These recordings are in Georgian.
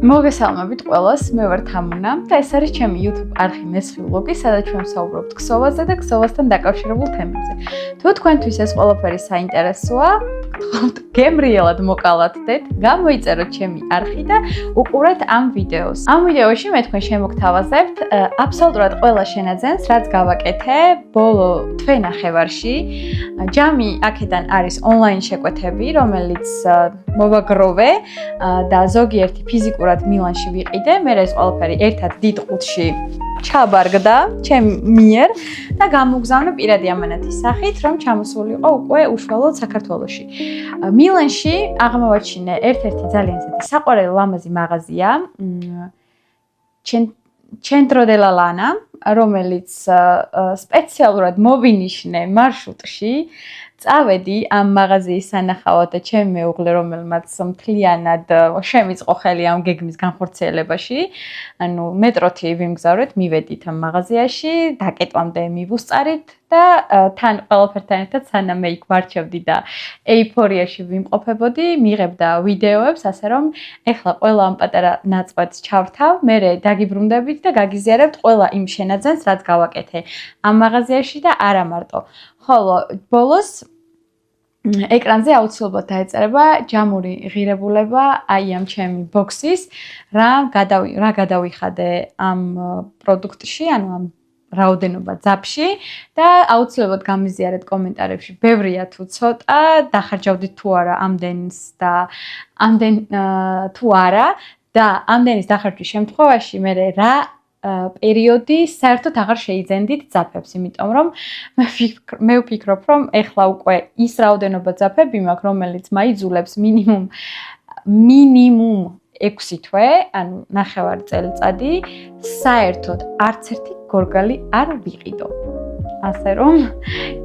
მოგესალმებით ყველას, მე ვარ თამუნა და ეს არის ჩემი YouTube არხი მესხი ვლოგი, სადაც ჩვენ ვსაუბრობთ ქსოვაზე და ქსოვასთან დაკავშირებულ თემებზე. თუ თქვენთვის ეს ყველაფერი საინტერესოა, გთხოვთ გემრიელად მოკალათდეთ, გამოიწეროთ ჩემი არხი და უყურეთ ამ ვიდეოს. ამ ვიდეოში მე თქვენ შემოგთავაზებთ აბსოლუტურად ყველა შენაძენს, რაც გავაკეთე ბოლო თვენახევარში. ჯამი აქედან არის ონლაინ შეკვეთები, რომელიც მოვაგროვე და ზოგიერთი ფიზიკურად მილანში ვიყიდე, მე ეს ყველაფერი ერთად დიდ ყუთში ჩაბარგდა ჩემ მიერ და გამოგზავნე პირადი ამანათის სახით, რომ ჩამოსულიყო უკვე უშუალოდ საქართველოში. მილანში აღმოვაჩინე ერთ-ერთი ძალიან საყვარელი ლამაზი მაღაზია, Centro della Lana, რომელიც სპეციალურად მოვინიშნე მარშრუტში. წავედი ამ მაღაზიის სანახავად და ჩემი მეუღლე, რომელმაც მთლიანად შემიწყო ხელი ამ გეგმის განხორციელებაში. ანუ მეტროთი ვიმგზავრეთ, მივედით ამ მაღაზიაში, დაკეტვამდე მივუსწარით და თან ყველაფერთან ერთად სანამ მე იქ ვარჩევდი და ეიფორიაში ვიმყოფებოდი, მიღებდა ვიდეოებს, ასე რომ ეხლა ყველა ამ პატარა ნაწყვეტს ჩავრთავ, მერე დაგიბრუნდებით და გაგიზიარებთ ყველა იმ შენაძენს, რაც გავაკეთე ამ მაღაზიაში და არა მარტო. ხოლო ბოლოს ეკრანზე აუცილებლად დაეწერება ჯამური ღირებულება აი ამ ჩემი ბოქსის, რა გადავიხადე ამ პროდუქტში, ანუ ამ რაოდენობა ძაფში და აუცილებლად გამიზიარეთ კომენტარებში, ბევრია თუ ცოტა, დახარჯავდით თუ არა ამდენს და ამდენ თუ არა და ამდენის დახარჯვის შემთხვევაში მე რა პერიოდი საერთოდ აღარ შეიძენდით ძაფებს, იმიტომ რომ მე ვფიქრობ, რომ ეხლა უკვე ის რაოდენობა ძაფები მაქვს, რომელიც მაიძულებს მინიმუმ 6 თვე, ანუ 9 წელიწადი, საერთოდ არც ერთი გორგალი არ ვიყიდო. ასე რომ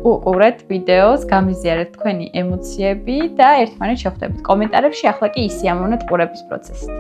უყურეთ ვიდეოს, გამიზიარეთ თქვენი ემოციები და ერთმანეთს შეხვდებით კომენტარებში, ახლა კი ისიამოვნეთ ყურების პროცესით.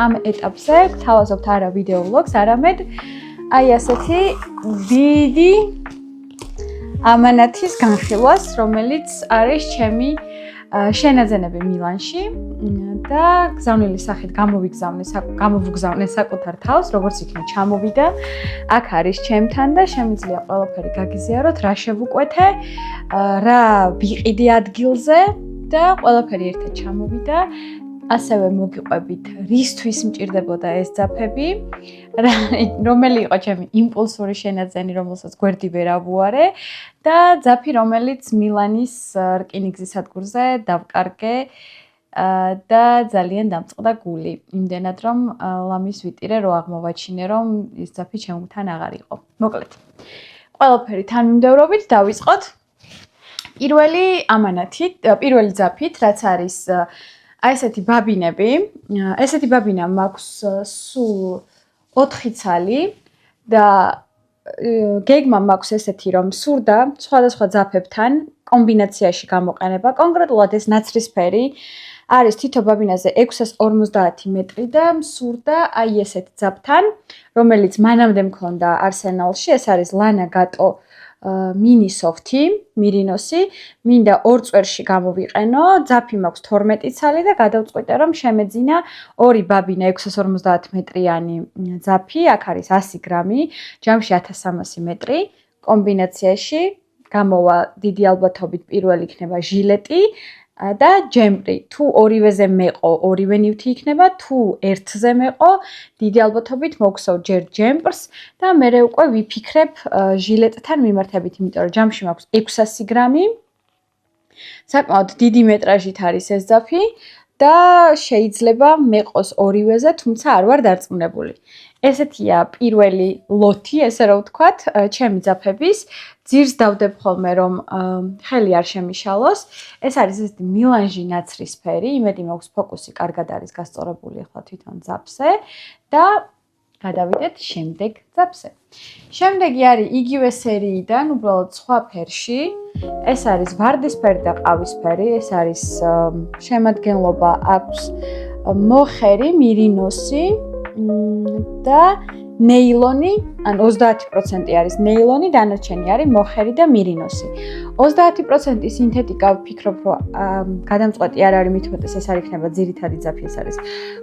ამ ეტაპზე გთავაზობთ არა ვიდეო ვლოგს, არამედ აი ასეთი დიდი ამანათის განხილვას, რომელიც არის ჩემი შენაძენები მილანში და გზავნილი სახით გამოვგზავნე საკუთარ თავს, როგორც იქნა ჩამოვიდა. აქ არის ჩემთან და შემიძლია ყველაფერი გაგიზიაროთ, რა შევუკვეთე, რა ვიყიდი ადგილზე და ყველაფერი ერთად ჩამოვიდა. ასევე მოგიყვებით, რისთვის მჭირდებოდა ეს ძაფები, რომელი იყო ჩემი იმპულსური შენაძენი, რომელსაც გვერდი ვერ ავუარე და ძაფი, რომელიც მილანის რკინიგზის სადგურზე დავკარგე და ძალიან დამწყდა გული. იმდენად, რომ ლამის ვიტირე, რო აღმოვაჩინე, რომ ეს ძაფი ჩემთან აღარ იყო. მოკლედ, ყველაფერი თანმიმდევრობით დავიწყოთ. პირველი ძაფით, რაც არის აი ესეთი ბაბინები, ესეთი ბაბინა მაქვს სულ 4 ცალი და გეგმა მაქვს ესეთი, რომ სურდა სხვადასხვა ძაფებთან კომბინაციაში გამოყენება. კონკრეტულად ეს ნაცრისფერი არის თითო ბაბინაზე 650 მეტრი და სურდა აი ესეთ ძაფთან, რომელიც მანამდე მქონდა არსენალში, ეს არის ლანა გატო mini softi, Mirinossi, მინდა 2 წვერში გამოვიყენო, ძაფი მაქვს 12 ცალი და გადავწყვიტე რომ შემეძინა 2 ბაბინა 650 მეტრიანი ძაფი, აქ არის 100 გრამი, ჯამში 1300 მეტრი, კომბინაციაში გამოვა დიდი ალბათობით პირველი იქნება ჟილეტი და ჯემპრი. თუ ორივეზე მეყო, ორივე ნივთი იქნება, თუ ერთზე მეყო, დიდი ალბათობით მოგსოვ ჯერ ჯემპრს და მერე უკვე ვიფიქრებ ჟილეტთან მიმართებით, იმიტომ რომ ჯამში მაქვს 600 გრამი. საკმაოდ დიდი მეტრაჟით არის ეს ძაფი და შეიძლება მეყოს ორივეზე, თუმცა არ ვარ დარწმუნებული. ესეთია პირველი ლოთი, ესე რომ ვთქვათ, ჩემი ძაფების. ძირს დავდებ ხოლმე რომ ხელი არ შემიშალოს. ეს არის ესეთი მილანჟი ნაცრისფერი, იმედი მაქვს ფოკუსი კარგად არის გასწორებული ახლა თვითონ ძაფზე და გადავიდეთ შემდეგ ძაფზე. შემდეგი არის იგივე სერიიდან, უბრალოდ სხვა ფერში. ეს არის ვარდისფერი და ყავისფერი, ეს არის შემადგენლობა აქვს მოხერი, Mirinossi და ნეილონი, ან 30% არის ნეილონი, დანარჩენი არის მოხერი და Mirinossi. 30% სინთეტიკა ვფიქრობ, რომ გადამწყვეტი არ არის, მithumetes ეს არ იქნება ძირითადი ძაფი, ეს არის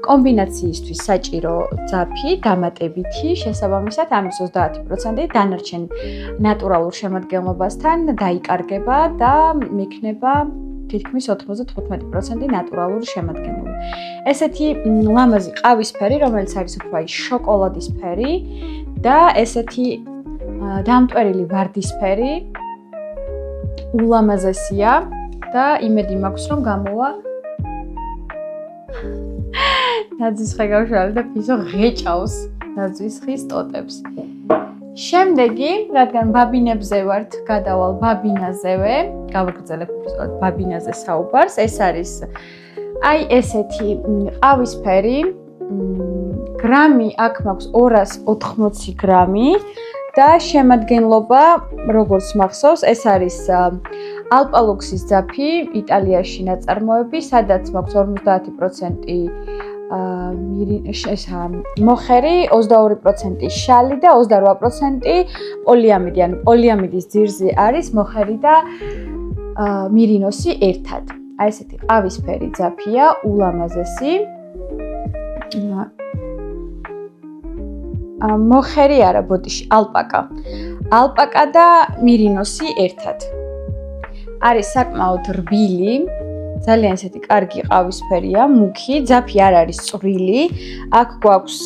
კომბინაციისთვის საჭირო ძაფი, დამატებითი, შესაბამისად ამის 30% დანარჩენი ნატურალურ შემადგენლობასთან დაიკარგება და მექნება თითქმის 95% ნატურალური შემადგენლობა. ესეთი ლამაზი ყავისფერი, რომელიც არის უფრო შოკოლადისფერი და ესეთი დამტვერილი ვარდისფერი ულამაზესია და იმედი მაქვს რომ გამოვა ნაძვის ხე გავშალე და ფისო ღეჭავს ნაძვის ხის ტოტებს. შემდეგი, რადგან ბაბინებზე ვართ, გადავალ ბაბინაზევე, გავაგრძელებ ბაბინაზე საუბარს. ეს არის აი ესეთი ყავისფერი, გრამი აქ მაქვს 280 გრამი და შემადგენლობა, როგორც მახსოვს, ეს არის ალპალუქსის ძაფი, იტალიაში ნაწარმოები, სადაც მაქვს 50% მოხერი, 22% შალი და 28% პოლიამიდი. ანუ პოლიამიდის ძირზე არის მოხერი და Mirinossi ერთად. აი ესეთი ყავისფერი ძაფია, ულამაზესი. მოხერი არა, ბოდიში, ალპაკა. ალპაკა და Mirinossi ერთად. არის საკმაოდ რბილი. ძალიან ესეთი კარგი ყავისფერია, მუქი, ძაფი არ არის წვრილი. აქ გვაქვს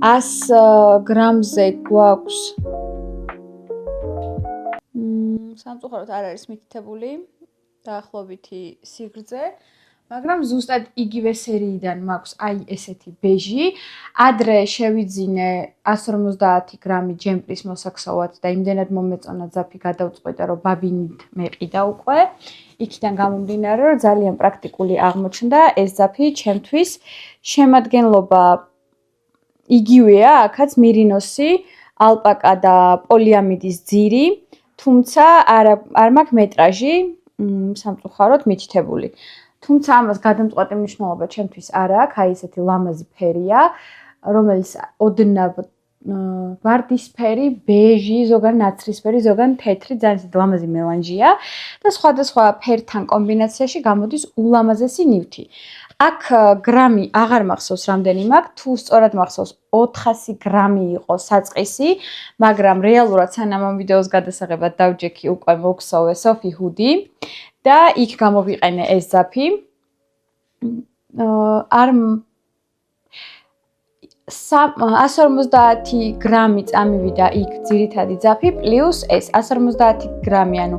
100 გრამზე გვაქვს სამწუხაროდ არ არის მითითებული დაახლოვითი სიგრძე, მაგრამ ზუსტად იგივე სერიიდან მაქვს აი ესეთი ბეჟი. ადრე შევიძინე 150 გრამი ჯემპრის მოსაქსოვად და იმდენად მომეწონა ძაფი, გადავწყვეტე რომ ბაბინით მეყიდა უკვე. იქიდან გამომდინარე, რომ ძალიან პრაქტიკული აღმოჩნდა ეს ძაფი ჩემთვის. შემადგენლობა იგივეა, აქაც Mirinossi, ალპაკა და პოლიამიდის ძირი, თუმცა არ მაქვს მეტრაჟი, სამწუხაროდ მითითებული. თუმცა ამას გადამწყვეტი მნიშვნელობა ჩემთვის არ აქვს, აი ესეთი ლამაზი ფერია, რომელიც ოდნავ ვარდისფერი, ბეჟი, ზოგან ნაცრისფერი, ზოგან თეთრი, ძალიან ესეთი ლამაზი მელანჟია და სხვადასხვა ფერთან კომბინაციაში გამოდის ულამაზესი ნივთი. აქ გრამი აღარ მახსოვს რამდენი მაქვს, თუ სწორად მახსოვს 400 გრამი იყო საწყისი, მაგრამ რეალურად სანამ ამ ვიდეოს გადასაღებად დავჯექი უკვე მოგსოვე Sophie Hood და იქ გამოვიყენე ეს ძაფი. არ 150 გრამი წამივიდა იქ ძირითადი ძაფი, პლუს ეს 150 გრამი, ანუ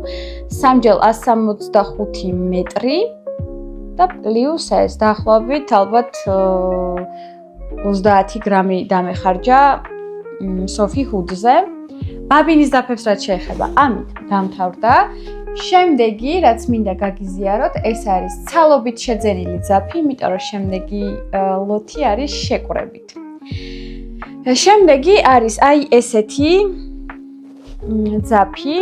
3x165 მეტრი და პლუს ეს დაახლოებით ალბათ 30 გრამი დამეხარჯა Sophie Hood-ზე. ბაბინის ძაფებს რაც შეეხება, ამით დამთავრდა. შემდეგი, რაც მინდა გაგიზიაროთ, ეს არის ცალობით შეძენილი ძაფი, იმიტომ რომ შემდეგი ლოთი არის შეკვრებით. შემდეგი არის აი ესეთი ძაფი,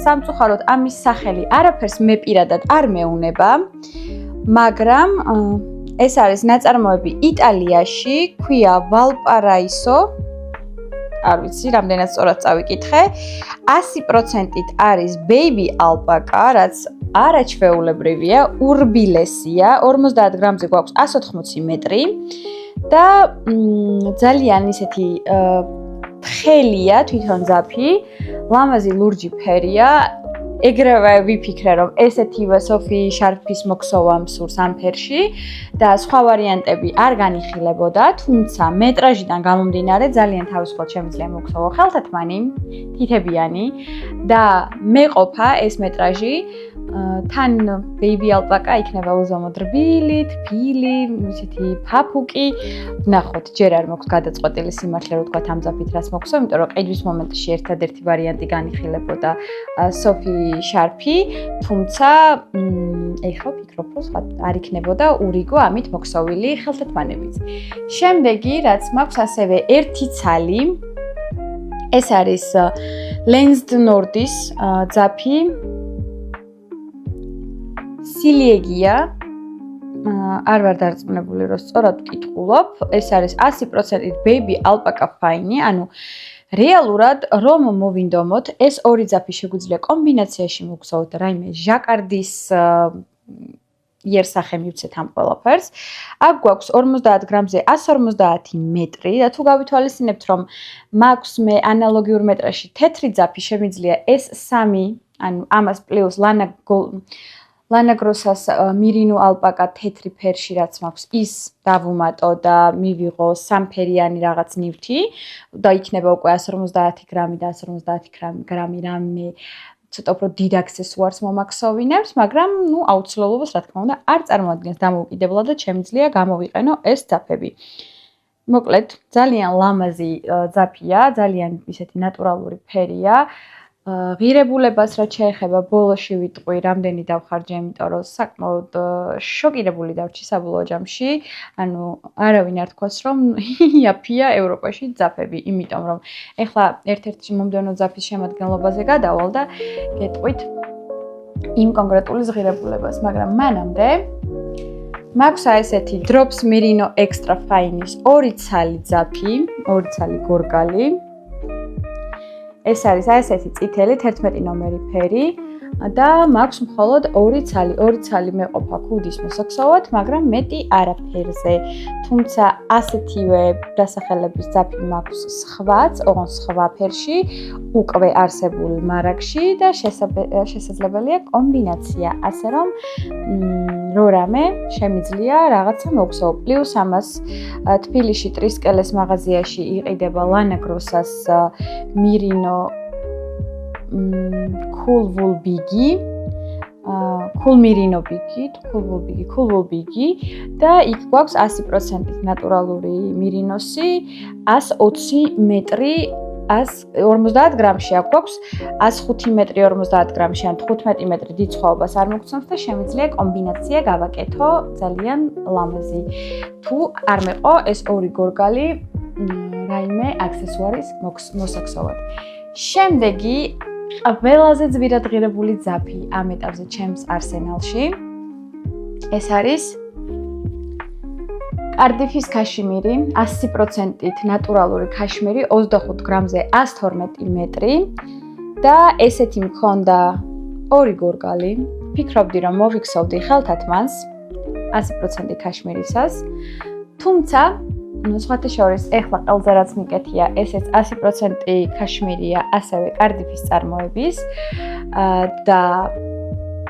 სამწუხაროდ ამის სახელი არაფერს მე პირადად არ მეუნება, მაგრამ ეს არის ნაწარმოები იტალიაში, ქვია Valparaiso. არ ვიცი, რამდენად სწორად წავიკითხე. 100%-ით არის baby alpaca, რაც არაჩვეულებრივია, ურბილესია, 50 გრამზე გვაქვს 180 მეტრი და ძალიან ისეთი თხელია თვითონ ძაფი, ლამაზი ლურჯი ფერია. ეგრევე ვიფიქრე, რომ ესეთივე სოფი შარფის მოქსოვა მსურს ამ ფერში და სხვა ვარიანტები არ განიხილებოდა, თუმცა მეტრაჟიდან გამომდინარე ძალიან თავისუფლად შემიძლია მოქსოვო ხელთათმანი, თითებიანი და მეყოფა ეს მეტრაჟი თან baby alpaca იქნება უზომოდ რბილი, თბილი, ისეთი ფაფუკი. ნახოთ, ჯერ არ მაქვს გადაწყვეტილი სიმართლე რომ თქვა ამ ძაფით რას მოხსოვ, იმიტომ რომ ყიდვის მომენტში ერთადერთი ვარიანტი განიხილებოდა სოფი შარფი, თუმცა ეხლა ვფიქრობ, რომ სხვა არ იქნებოდა ურიგო ამით მოქსოვილი ხელთათმანებით. შემდეგი, რაც მაქვს ასევე ერთი ცალი, ეს არის Lensed Nordi's ძაფი. სილიეგია, არ ვარ დარწმუნებული, რომ სწორად ვკითხულობ, ეს არის 100%-ით baby alpaca fine, ანუ რეალურად რომ მოვინდომოთ, ეს ორი ძაფი შეგვიძლია კომბინაციაში მოგხსოვოთ რაიმე ჟაკარდის იერსახე მივცეთ ამ ყველაფერს. აქ გვაქვს 50 გრამზე 150 მეტრი და თუ გავითვალისწინებთ, რომ მაქვს მე ანალოგიურ მეტრაში თეთრი ძაფი, შემიძლია ეს სამი, ანუ ამას პლუს Lana Gross's Merino alpaca თეთრი ფერში რაც მაქვს ის დავუმატო და მივიღო სამფერიანი რაღაც ნივთი და იქნება უკვე 150 გრამი და 150 გრამი რამე ცოტა უფრო დიდ აქსესუარს მომაქსოვინებს, მაგრამ აუცილებლობას რა თქმა უნდა არ წარმოადგენს დამოუკიდებლად და შემიძლია გამოვიყენო ეს ძაფები. მოკლედ, ძალიან ლამაზი ძაფია, ძალიან ისეთი ნატურალური ფერია. ღირებულებას რაც შეეხება ბოლოში ვიტყვი რამდენი დავხარჯე, იმიტომ რომ საკმაოდ შოკირებული დავჭი საბოლოო ჯამში, ანუ არავინ არ თქვას რომ იაფია ევროპაში ძაფები, იმიტომ რომ ეხლა ერთ-ერთი მომდევნო ძაფის შემადგენლობაზე გადავალ და გეტყვით იმ კონკრეტული ღირებულებას, მაგრამ მანამდე მაქვს ესეთი Drops Merino Extra Fine-ის ორი ცალი ძაფი, ორი ცალი გორგალი. ეს არის ესეთი წითელი 11 ნომერი ფერი და მაქვს მხოლოდ ორი ცალი მეყოფა ქუდის მოსაქსოვად, მაგრამ მეტი არაფერზე. თუმცა ასეთივე დასახელების ძაფი მაქვს სხვაც, ოღონდ სხვა ფერში, უკვე არსებულ მარაგში და შესაძლებელია კომბინაცია, ასე რომ რო რამე შემიძლია რაღაცა მოგხსოვო. პლუს ამას თბილისში ტრისკელეს მაღაზიაში იყიდება Lana Gross's Merino Cool Wool Biggie, Cool Merino Biggie, Cool Wool Biggie და იქ გვაქვს 100%-ით ნატურალური მერინოსი, 120 მეტრი 150 გრამში აქ გვაქვს 105 მეტრი 50 გრამში ან 15 მეტრი დიდ სხვაობას არ მოგცნობს და შემიძლია კომბინაცია გავაკეთო ძალიან ლამაზი. თუ არ მეყო ეს ორი გორგალი რაიმე აქსესუარის მოსაქსოვად. შემდეგი ყველაზე ძვირად ღირებული ძაფი ამ ეტაპზე ჩემს არსენალში ეს არის Cardiff's ქაშმირი, 100%-ით ნატურალური ქაშმირი, 25 გრამზე 112 მეტრი და ესეთი მქონდა ორი გორგალი. ფიქრობდი რომ მოვიქსოვდი ხელთათმანს 100% ქაშმირისას. თუმცა სხვათა შორის ეხლა ყველაზე რაც მიკეთია, ესეც 100% ქაშმირია, ასევე Cardiff's წარმოების და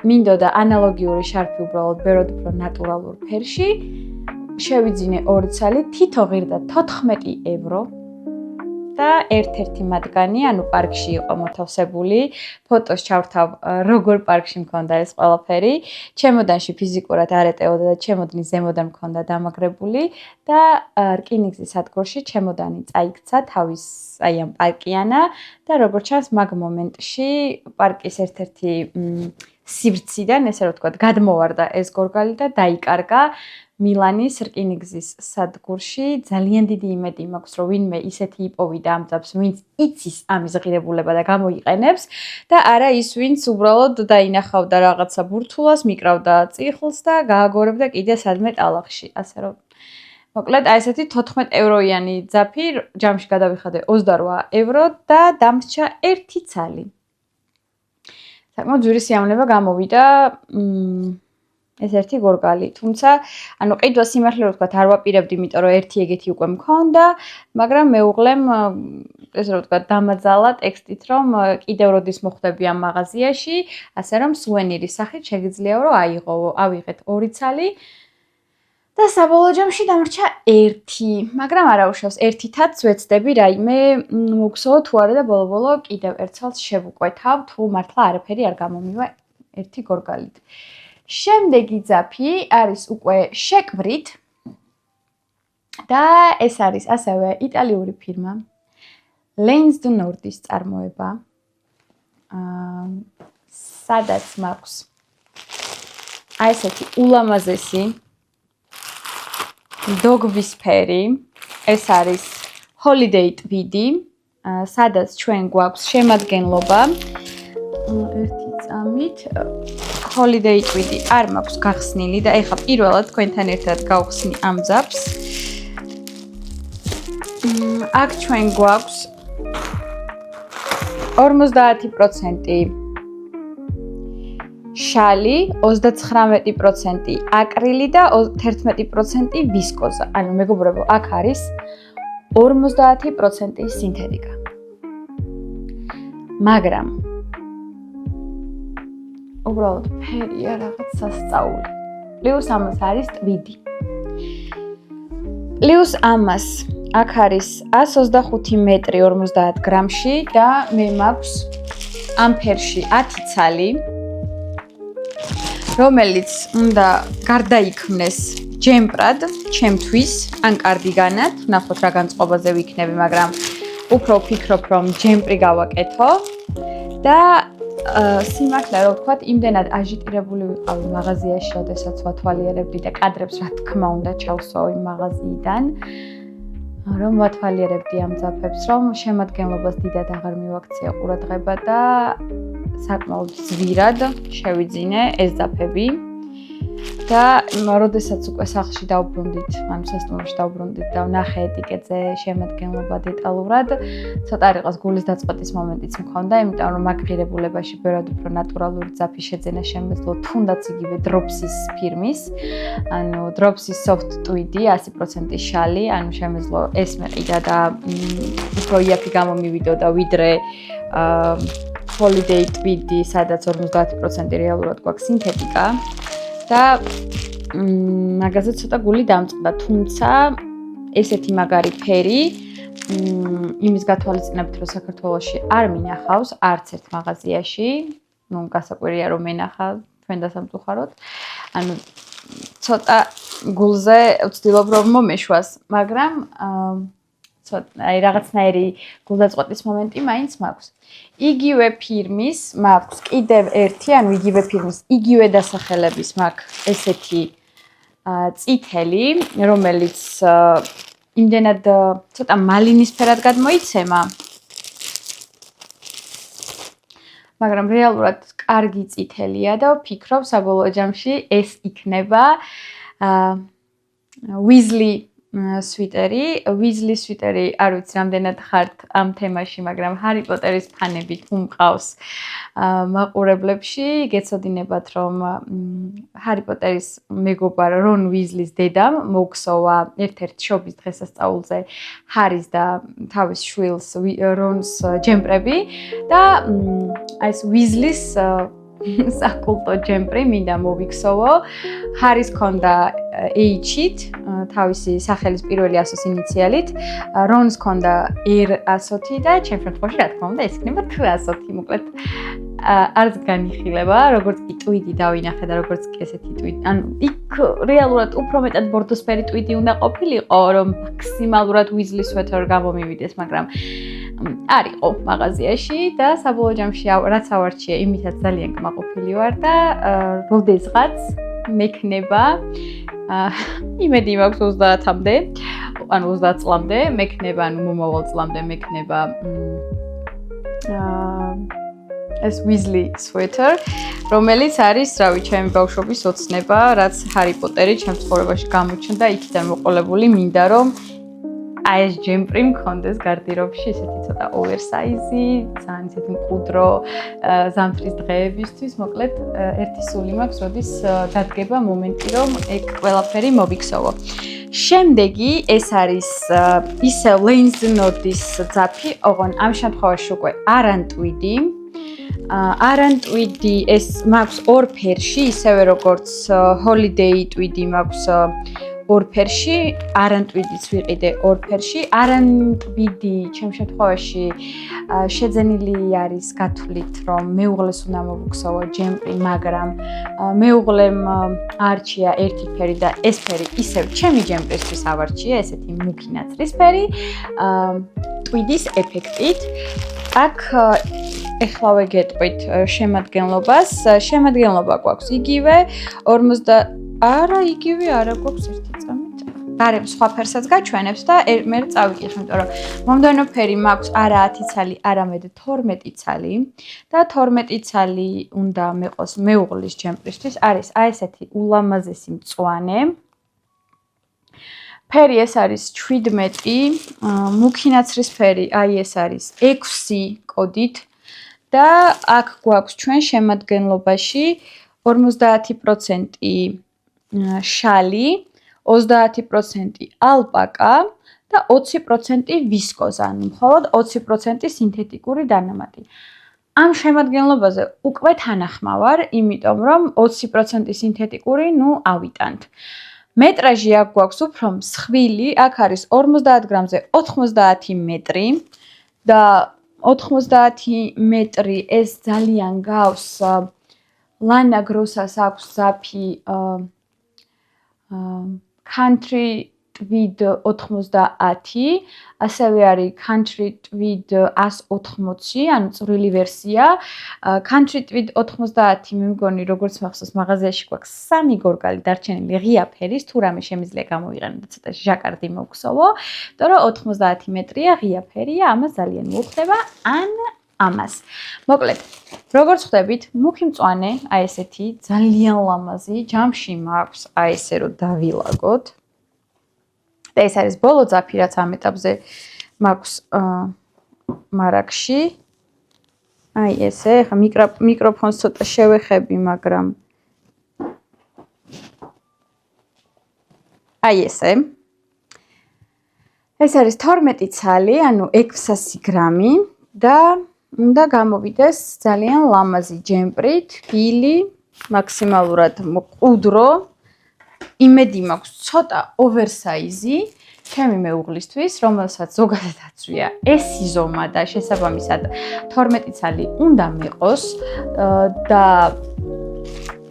მინდოდა ანალოგიური შარფი უბრალოდ ბეროდ უფრო ნატურალურ ფერში. შევიძინე ორი ცალი, თითო ღირდა 14 евро და ერთ-ერთი მათგანი, ანუ პარკში იყო მოთავსებული, ფოტოს ჩავრთავ როგორ პარკში მქონდა ეს ყველაფერი, ჩემოდანში ფიზიკურად არ ეტეოდა და ჩემოდნის ზემოდან მქონდა დამაგრებული და რკინიგზის სადგურში ჩემოდანი წაიქცა თავის აი ამ პარკიანა და როგორც ჩანს მაგ მომენტში პარკის ერთ-ერთი სივრციდან, ესე რომ ვთქვათ, გადმოვარდა ეს გორგალი და დაიკარგა მილანის რკინიგზის სადგურში. ძალიან დიდი იმედი მაქვს, რომ ვინმე ისეთი იპოვიდა ამ ძაფს, ვინც იცის ამის ღირებულება და გამოიყენებს და არა ის, ვინც უბრალოდ დაინახავდა რაღაცა ბურთულას, მიკრავდა წიხლს და გააგორებდა კიდე სადმე ტალახში. ასე რომ მოკლედ აი ესეთი 14 ევროიანი ძაფი ჯამში გადავიხადე 28 евро და დამრჩა 1 ცალი. საკმაოდ ძვირი სიამოვნება გამოვიდა ეს ერთი გორგალი. თუმცა, ანუ ყიდვა სიმართლე რომ ვთქვათ, არ ვაპირებდი, იმიტომ რომ ერთი ეგეთი უკვე მქონდა, მაგრამ მეუღლემ ეს რომ ვთქვათ, დამაძალა ტექსტით, რომ კიდევ როდის მოხვდები ამ მაღაზიაში, ასე რომ სუვენირის სახით შეგიძლიაო რომ ავიღეთ 2 ცალი და საბოლოო ჯამში დამრჩა 1, მაგრამ არა უშავს, 1-თაც ვეცდები რაიმე მოგსოვო თუ არა და ბოლო-ბოლო კიდევ ერთ ცალს შევუკვეთავ, თუ მართლა არაფერი არ გამომივა ერთი გორგალით. შემდეგი ძაფი არის უკვე შეკვრით და ეს არის ასევე იტალიური ფირმა Lanes du Nord-ის წარმოება. სადაც მაქვს აი ესეთი ულამაზესი დოგვისფერი, ეს არის holiday tweed-ი, სადაც ჩვენ გვაქვს შემადგენლობა ერთი წამით holiday tweed-ი არ მაქვს გახსნილი და ეხლა პირველად თქვენთან ერთად გავხსნი ამ ძაფს. აქ ჩვენ გვაქვს 50% შალი, 39% აკრილი და 11% ვისკოზა. ანუ მეგობრებო, აქ არის 50% სინთეტიკა. მაგრამ უბრალოდ ფერია რაღაც სასწაული. პლუს ამას არის ტვიდი. პლუს ამას აქ არის 125 მეტრი 50 გრამში და მე მაქვს ამ ფერში 10 ცალი, რომელიც უნდა გარდაიქმნეს ჯემპრად, ჩემთვის, ან კარდიგანად, ნახოთ რა განწყობაზე ვიქნები, მაგრამ უფრო ვფიქრობ, რომ ჯემპრი გავაკეთო და სიმართლე რომ ვთქვათ, იმდენად აჟიტირებული ვიყავი მაღაზიაში, როდესაც ვათვალიერებდი და კადრებს რა თქმა უნდა ჩავსვავ იმ მაღაზიიდან, რომ ვათვალიერებდი ამ ძაფებს, რომ შემადგენლობას დიდად აღარ მივაქცია ყურადღება და საკმაოდ ზვირად შევიძინე ეს ძაფები და როდესაც უკვე სახლში დავბრუნდით, ანუ სასტუმროში დავბრუნდით და ვნახე ეტიკეტზე შემადგენლობა დეტალურად, ცოტა არ იყოს გულის დაწყვეტის მომენტიც მქონდა, იმიტომ რომ მაგ ღირებულებაში ბევრად უფრო ნატურალური ძაფი შეძენა შემეძლო, თუნდაც იგივე დროპსის ფირმის, ანუ დროპსის soft tweed-ი 100% შალი, ანუ შემეძლო ეს მეყიდა და უფრო იაფი გამომივიდოდა ვიდრე holiday tweed-ი, სადაც 50% რეალურად გვაქვს სინთეტიკა. და მაგაზე ცოტა გული დამწყდა, თუმცა ესეთი მაგარი ფერი იმის გათვალისწინებით, რომ საქართველოში არ მინახავს არც ერთ მაღაზიაში, ну გასაკვირია რომ მენახა თქვენ და სამწუხაროდ. ანუ ცოტა გულზე ვცდილობ რომ მომეშვას, მაგრამ აი რაღაცნაირი გულდაწყვეტის მომენტი მაინც მაქვს. იგივე ფირმის მაქვს კიდევ ერთი, ანუ იგივე ფირმის, იგივე დასახელების მაქვს ესეთი წითელი, რომელიც იმდენად ცოტა მალინისფერად გადმოიცემა. მაგრამ რეალურად კარგი წითელია და ვფიქრობ საბოლოო ჯამში ეს იქნება Weasley სვიტერი. Weasley სვიტერი არ ვიცი რამდენად ხართ ამ თემაში, მაგრამ ჰარი პოტერის ფანები თუ მყავს მაყურებლებში, გეცოდინებათ რომ ჰარი პოტერის მეგობარ რონ ვიზლის დედამ მოგსოვა ერთ-ერთ შობის დღესასწაულზე ჰარის და თავის შვილს რონს ჯემპრები და აი ეს ვიზლის საკულტო ჯემპრი მინდა მოვიქსოვო. ჰარის ქონდა H-ით, თავისი სახელის პირველი ასოს ინიციალით, რონს ქონდა R-ასოთი და ჩემს შემთხვევაში რა თქმა უნდა ეს იქნება T-ასოთი, მოკლედ არც განიხილება, როგორც კი ტვიდი დავინახე და როგორც კი ესეთი ტვიდი. ანუ იქ რეალურად უფრო მეტად ბორდოსფერი ტვიდი უნდა ყოფილიყო, რომ მაქსიმალურად ვიზლის სვეტერ გამომივიდეს, მაგრამ არ იყო მაღაზიაში და საბოლოო ჯამში რაც ავარჩიე, იმითაც ძალიან კმაყოფილი ვარ და როდესღაც მექნება იმედი მაქვს 30-მდე, ანუ 30 წლამდე მექნება, ანუ მომავალ წლამდე მექნება ეს Weasley sweater, რომელიც არის, რავი, ჩემი ბავშვობის ოცნება, რაც ჰარი პოტერი ჩემს ცხოვრებაში გამოჩნდა, იქიდან მოყოლებული, მინდა რომ აი ეს ჯემპრი მქონდეს გარდირობში, ესეთი ცოტა oversize-ი, ძალიან ისეთი მყუდრო ზამთრის დღეებისთვის, მოკლედ ერთი სული მაქვს, როდის დადგება მომენტი, რომ ეგ ყველაფერი მოვიქსოვო. შემდეგი ეს არის ისევ Lane's North-ის ძაფი, ოღონ ამ შემთხვევაში უკვე არანტვიდი. არანტვიდი ეს მაქვს ორ ფერში, ისევე როგორც Holiday ტვიდი მაქვს ორ ფერში, არანტვიდიც ვიყიდე ორ ფერში. არანტვიდი ჩემ შემთხვევაში შეძენილი არის გათვლით, რომ მეუღლეს უნდა მოვუხსოვო ჯემპრი, მაგრამ მეუღლემ არჩია ერთი ფერი და ეს ფერი ისევ ჩემი ჯემპრისთვის ავარჩია, ესეთი მუქი ნაცრისფერი, ტვიდის ეფექტით. აქ ეხლავე გეტყვით შემადგენლობას. შემადგენლობა გვაქვს იგივე 50 არა, იგივე არა გვაქვს ერთი წამით. გარემ სხვა ფერსაც გაჩვენებს და მე წავიკითხე, იმიტომ რომ მომდევნო ფერი მაქვს არა 10 ცალი, არამედ 12 ცალი და 12 ცალი უნდა მეყოს მეუღლის ჯემპრისთვის. არის აი ესეთი ულამაზესი მწვანე. ფერი ეს არის 17, მუქი ნაცრისფერი, აი ეს არის 6 კოდით და აქ გვაქვს ჩვენ შემადგენლობაში 50% შალი, 30% ალპაკა და 20% ვისკოზა, ანუ მხოლოდ 20% სინთეტიკური დანამატი. ამ შემადგენლობაზე უკვე თანახმა ვარ, იმიტომ რომ 20% სინთეტიკური, ავიტანთ. მეტრაჟი აქ გვაქვს უფრო მსხვილი, აქ არის 50 გრამზე 90 მეტრი და 90 მეტრი ეს ძალიან გავს ლანა გროსას აქვს ძაფი Country Tweed 90, ასევე არის Country Tweed 180, ანუ წვრილი ვერსია. Country Tweed 90 მე მგონი, როგორც მახსოვს, მაღაზიაში გვაქვს 3 გორგალი დარჩენილი ღია ფერის, თუ რამე შემიძლია გამოვიყენო და ცოტა ჟაკარდი მოვხსოვო, იმიტომ რომ 90 მეტრია ღია ფერია, ამას ძალიან მოუხდება ან ამას. მოკლედ, როგორც ხვდებით, მუქი მწვანე, აი ესეთი, ძალიან ლამაზი, ჯამში მაქვს, აი ესე რომ დავილაგოთ. და ეს არის ბოლო ძაფი, რაც ამ ეტაპზე მაქვს მარაგში. აი ესე, ხა მიკროფონს ცოტა შევეხები, მაგრამ აი ესე. ეს არის 12 ცალი, ანუ 600 გრამი და უნდა გამოვიდეს ძალიან ლამაზი ჯემპრი, თბილი, მაქსიმალურად მყუდრო. იმედი მაქვს ცოტა oversize-ი ჩემი მეუღლისთვის, რომელსაც ზოგადად აწვია ეს სიზომა და შესაბამისად 12 ცალი უნდა მეყოს და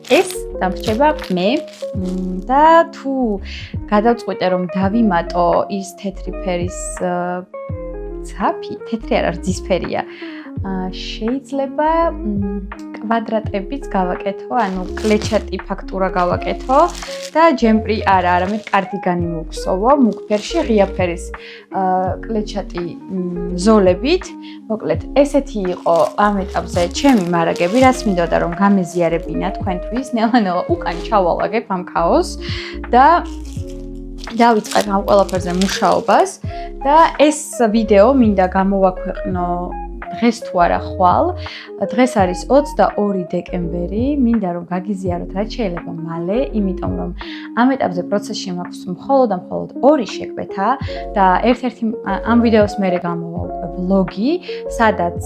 ეს დამრჩება მე და თუ გადავწყვიტე რომ დავიმატო ის თეთრი ფერის ძაფი, თეთრი არა, რძისფერია. შეიძლება კვადრატებიც გავაკეთო, ანუ კლეჩატი ფაქტურა გავაკეთო და ჯემპრი არა, არამედ კარდიგანი მოვხსოვო, მუქ ფერში ღია ფერის კლეჩატი ზოლებით. მოკლედ, ესეთი იყო ამ ეტაპზე ჩემი მარაგები, რაც მინდოდა რომ გამეზიარებინა თქვენთვის, ნელა-ნელა უკან ჩავალაგებ ამ ქაოსს და დავიწყებ ამ ყველაფერზე მუშაობას და ეს ვიდეო მინდა გამოვაქვეყნო დღეს თუ არა ხვალ. დღეს არის 22 დეკემბერი, მინდა რომ გაგიზიაროთ რაც შეიძლება მალე, იმიტომ რომ ამ ეტაპზე პროცესში მაქვს მხოლოდ ორი შეკვეთა და ერთ-ერთი ამ ვიდეოს მერე გამოვა უკვე ვლოგი, სადაც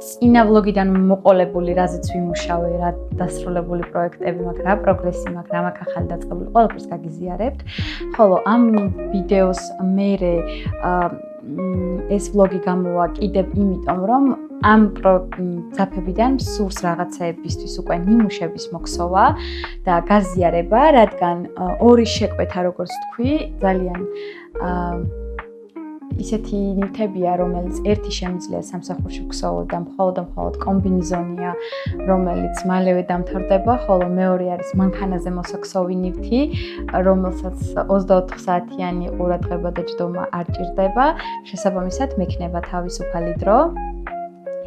წინა ვლოგიდან მოყოლებული რაზეც ვიმუშავე, რა დასრულებული პროექტები მაქვს, რა პროგრესი მაქვს, რა მაქვს ახალი დაწყებული, ყველაფერს გაგიზიარებთ. ხოლო ამ ვიდეოს მერე ეს ვლოგი გამოვა კიდევ იმიტომ, რომ ამ ძაფებიდან სურს რაღაცაებისთვის უკვე ნიმუშების მოქსოვა და გაზიარება, რადგან ორი შეკვეთა, როგორც თქვი, ძალიან ისეთი ნივთებია, რომელიც ერთი შემიძლია სამსახურში ვქსოვო და მხოლოდ კომბინეზონია, რომელიც მალევე დამთავრდება, ხოლო მეორე არის მანქანაზე მოსაქსოვი ნივთი, რომელსაც 24 საათიანი ყურადღება და ჯდომა არ ჭირდება, შესაბამისად მექნება თავისუფალი დრო.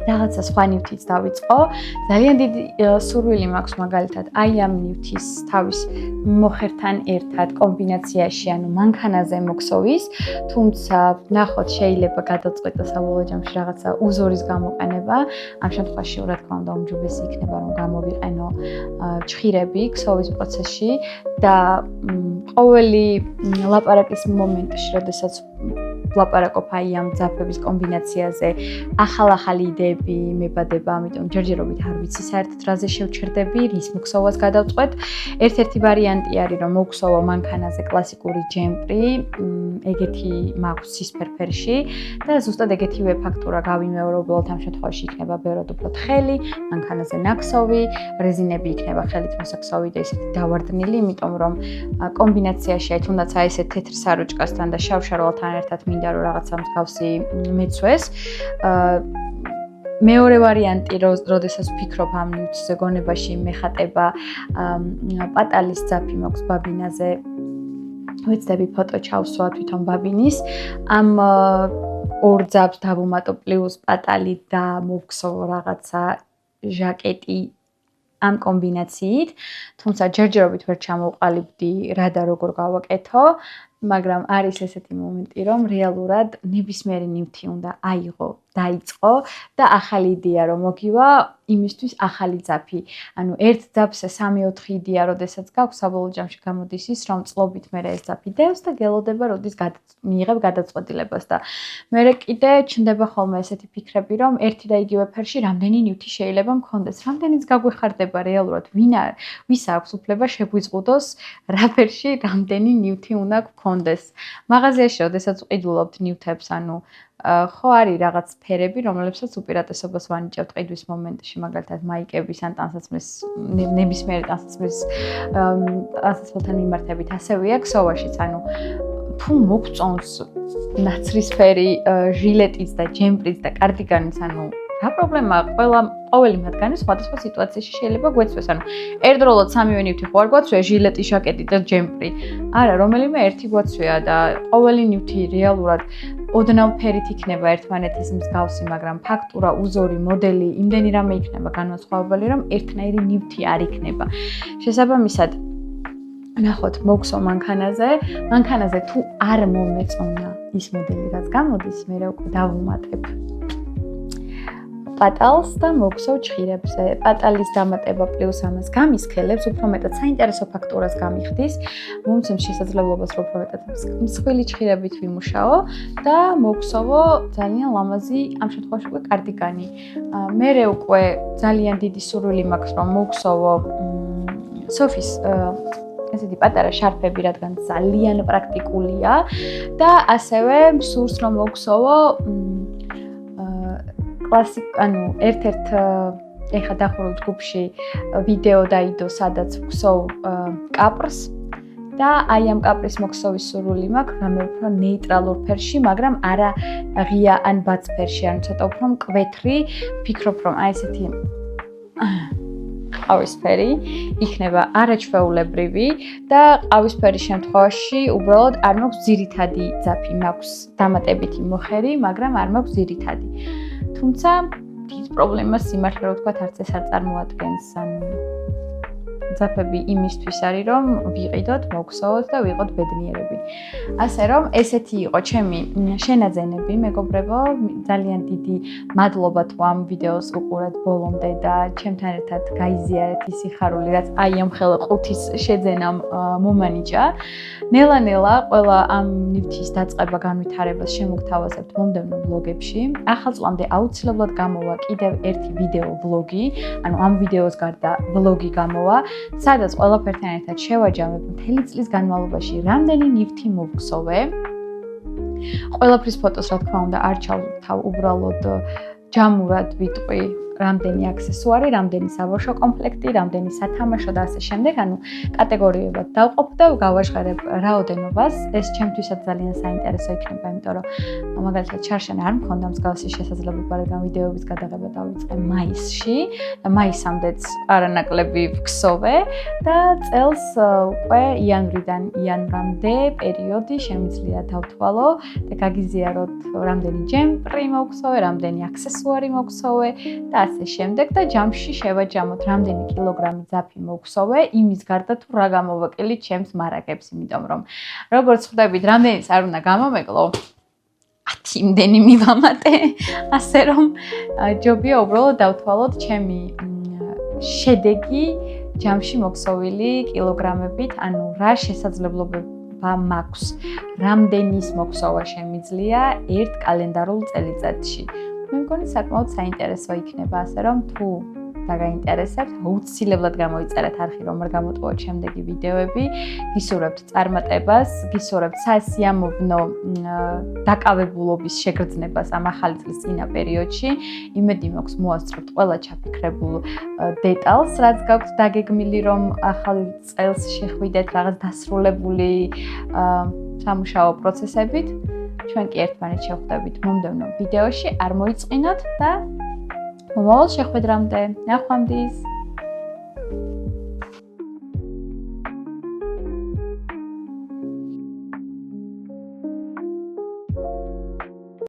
რაღაცა სხვა ნივთიც დავიწყო. ძალიან დიდი სურვილი მაქვს მაგალითად აი ამ ნივთის თავის მოხერთან ერთად კომბინაციაში, ანუ მანქანაზე მოქსოვის, თუმცა ნახოთ შეიძლება გადაწყვეტო საბოლოო ჯამში რაღაცა უზორის გამოყენება. ამ შემთხვევაში რა თქმა უნდა უმჯობესი იქნება რომ გამოვიყენო ჭხირები ქსოვის პროცესში და ყოველი ლაპარაკის მომენტში, როდესაც ვლაპარაკობ აი ამ ძაფების კომბინაციაზე, ახალ-ახალი იდეები მებადება, ამიტომ ჯერჯერობით არ ვიცი საერთოდ რაზე შევჩერდები, რის მოქსოვას გადავწყვეტ. ერთ-ერთი ვარიანტი არის რომ მოვქსოვო მანქანაზე კლასიკური ჯემპრი, ეგეთი მაქვს ცისფერფერში და ზუსტად ეგეთივე ფაქტურა გავიმეორო, უბრალოდ ამ შემთხვევაში იქნება ბევრად უფრო თხელი, მანქანაზე ნაქსოვი, რეზინები იქნება ხელით მოსაქსოვი და ისეთი დავარდნილი, იმიტომ რომ კომბინაციაში აი თუნდაც აი ესე თეთრ საროჭკასთან და შავ შარვალთან ერთად მინდა რომ რაღაცა მსგავსი მეცვეს. მეორე ვარიანტი, როდესაც ვფიქრობ ამ ნივთზე გონებაში მეხატება პატალის ძაფი მაქვს ბაბინაზე. ვეცდები ფოტო ჩავსვა თვითონ ბაბინის. ამ ორ ძაფს დავუმატო პლუს პატალი და მოვქსოვო რაღაცა ჟაკეტი ამ კომბინაციით, თუმცა ჯერჯერობით ვერ ჩამოვყალიბდი რა და როგორ გავაკეთო, მაგრამ არის ესეთი მომენტი, რომ რეალურად ნებისმიერი ნივთი უნდა აიღო, დაიწყო და ახალი იდეა რომ მოგივა, იმისთვის ახალი ძაფი. ანუ ერთ ძაფზე 3-4 იდეა, როდესაც გაქვს, საბოლოო ჯამში გამოდის ის, რომ წლობით მერე ეს ძაფი დევს და გელოდება, როდის მიიღებ გადაწყვეტილებას და მერე კიდე ჩნდება ხოლმე ესეთი ფიქრები, რომ ერთი და იგივე ფერში რამდენი ნივთი შეიძლება მქონდეს, რამდენიც გაგვეხარდება რეალურად, ვის აქვს უფლება შეგვიზღუდოს რა ფერში რამდენი ნივთი უნდა გქონდეს. მაღაზიაში, როდესაც ვყიდულობთ ნივთებს, ანუ ხო არის რაღაც ფერები, რომლებსაც უპირატესობას ვანიჭებთ ყიდვის მომენტში, მაგალითად მაიკების ან ტანსაცმლის ნებისმიერი ტანსაცმლის ტანსაცმელთან მიმართებით ასევეა ქსოვაშიც, ანუ თუ მოგწონს ნაცრისფერი ჟილეტიც და ჯემპრიც და კარდიგანიც, ანუ რა პრობლემაა, ყოველი მათგანი სხვადასხვა სიტუაციაში შეიძლება გვეცვეს, ანუ ერთდროულად სამივე ნივთი ხო არ გვაცვია, ჟილეტი, ჟაკეტი და ჯემპრი. არა, რომელიმე ერთი გვაცვია და ყოველი ნივთი რეალურად ოდნავ ფერით იქნება ერთმანეთის მსგავსი, მაგრამ ფაქტურა, უზორი, მოდელი, იმდენი რამე იქნება განსხვავებული, რომ ერთნაირი ნივთი არ იქნება. შესაბამისად, ნახოთ, მოგსო მანქანაზე თუ არ მომეწონა ის მოდელი, რაც გამოდის, მე რა უკვე დავუმატებ პატალს და მოგსოვ ჭხირებზე. პატალის დამატება პლუს ამას გამისქელებს, უფრო მეტად საინტერესო ფაქტურას გამიხდის, მომცემს შესაძლებლობას, რომ უფრო მეტად მსხვილი ჭხირებით ვიმუშაო და მოგსოვო ძალიან ლამაზი, ამ შემთხვევაში უკვე კარდიგანი. მერე უკვე ძალიან დიდი სურვილი მაქვს, რომ მოგსოვო სოფის ესეთი პატარა შარფები, რადგან ძალიან პრაქტიკულია და ასევე სურს რომ მოგსოვო ანუ ერთ-ერთ ეხა დახურულ ჯგუფში ვიდეო დაიდო, სადაც ვქსოვ კაპრს და აი ამ კაპრის მოქსოვის სურვილი მაქვს, რამე უფრო ნეიტრალურ ფერში, მაგრამ არა ღია ან ბაც ფერში, ან ცოტა უფრო მკვეთრი. ვფიქრობ, რომ აი ესეთი ყავისფერი იქნება არაჩვეულებრივი და ყავისფერის შემთხვევაში უბრალოდ არ მაქვს ძირითადი ძაფი, მაქვს დამატებითი მოხერი, მაგრამ არ მაქვს ძირითადი. თუმცა დიდ პრობლემას სიმართლე რომ ვთქვათ, არც ეს არ წარმოადგენს. ძაფები იმისთვის არის, რომ ვიყიდოთ, მოვქსოვოთ და ვიყოთ ბედნიერები. ასე რომ, ესეთი იყო ჩემი შენაძენები, მეგობრებო, ძალიან დიდი მადლობა თუ ამ ვიდეოს უყურეთ ბოლომდე და ჩემთან ერთად გაიზიარეთ ის სიხარული, რაც აი ამ ხელა ყუთის შეძენამ მომანიჭა. ნელა-ნელა ყველა ამ ნივთის დაწყება განვითარებას შემოგთავაზებთ მომდევნო ვლოგებში. ახალ წლამდე აუცილებლად გამოვა კიდევ ერთი ვიდეო ვლოგი, ანუ ამ ვიდეოს გარდა ვლოგი გამოვა, სადაც ყველაფერთან ერთად შევაჯამებ მთელი წლის განმავლობაში რამდენი ნივთი მოვქსოვე. ყველაფრის ფოტოს რა თქმა უნდა არ ჩავთავ, უბრალოდ ჯამურად ვიტყვი რამდენი აქსესუარი, რამდენი საბავშვო კომპლექტი, რამდენი სათამაშო და ასე შემდეგ, ანუ კატეგორიებად დავყოფ და გავაჟღერებ რაოდენობას. ეს ჩემთვისაც ძალიან საინტერესო იქნება, იმიტომ რომ მაგალითად ჩარშან არ მქონდა მსგავსი შესაძლებლობა, რადგან ვიდეოების გადაღება დავიწყე მაისში და მაისამდეც არანაკლები ვქსოვე და წელს უკვე იანვრიდან იანვრამდე პერიოდი შემიძლია დავთვალო და გაგიზიაროთ რამდენი ჯემპრი მოგხსოვე, რამდენი აქსესუარი მოგხსოვე და ასე შემდეგ და ჯამში შევაჯამოთ რამდენი კილოგრამი ძაფი მოგხსოვე იმის გარდა თუ რა გამოვაკელით ჩემს მარაგებს, იმიტომ რომ როგორც ხვდებით, რამდენიც არ უნდა გამომეკლო 10 იმდენი მივამატე, ასე რომ ჯობია უბრალოდ დავთვალოთ ჩემი შედეგი ჯამში მოგხსოვილი კილოგრამებით, ანუ რა შესაძლებლობება მაქვს, რამდენის მოგხსოვა შემიძლია ერთ კალენდარულ წელიწადში. მე მგონი საკმაოდ საინტერესო იქნება, ასე რომ თუ დაგაინტერესებთ, აუცილებლად გამოიწერეთ არხი, რომ არ გამოტყუოთ შემდეგი ვიდეოები. გისურვებთ წარმატებას, გისურვებთ სასიამოვნო დაკავებულობის შეგრძნებას ამ ახალი წლის წინა პერიოდში. იმედი მაქვს მოასწრებთ ყველა ჩაფიქრებულ დეტალს, რაც გაქვთ დაგეგმილი, რომ ახალ წელს შეხვიდეთ რაღაც დასრულებული სამუშაო პროცესებით. ჩვენ კი ერთმანეთს შევხვდებით მომდევნო ვიდეოში, არ მოიწყინოთ და მომავალ შეხვედრამდე. ნახვამდის.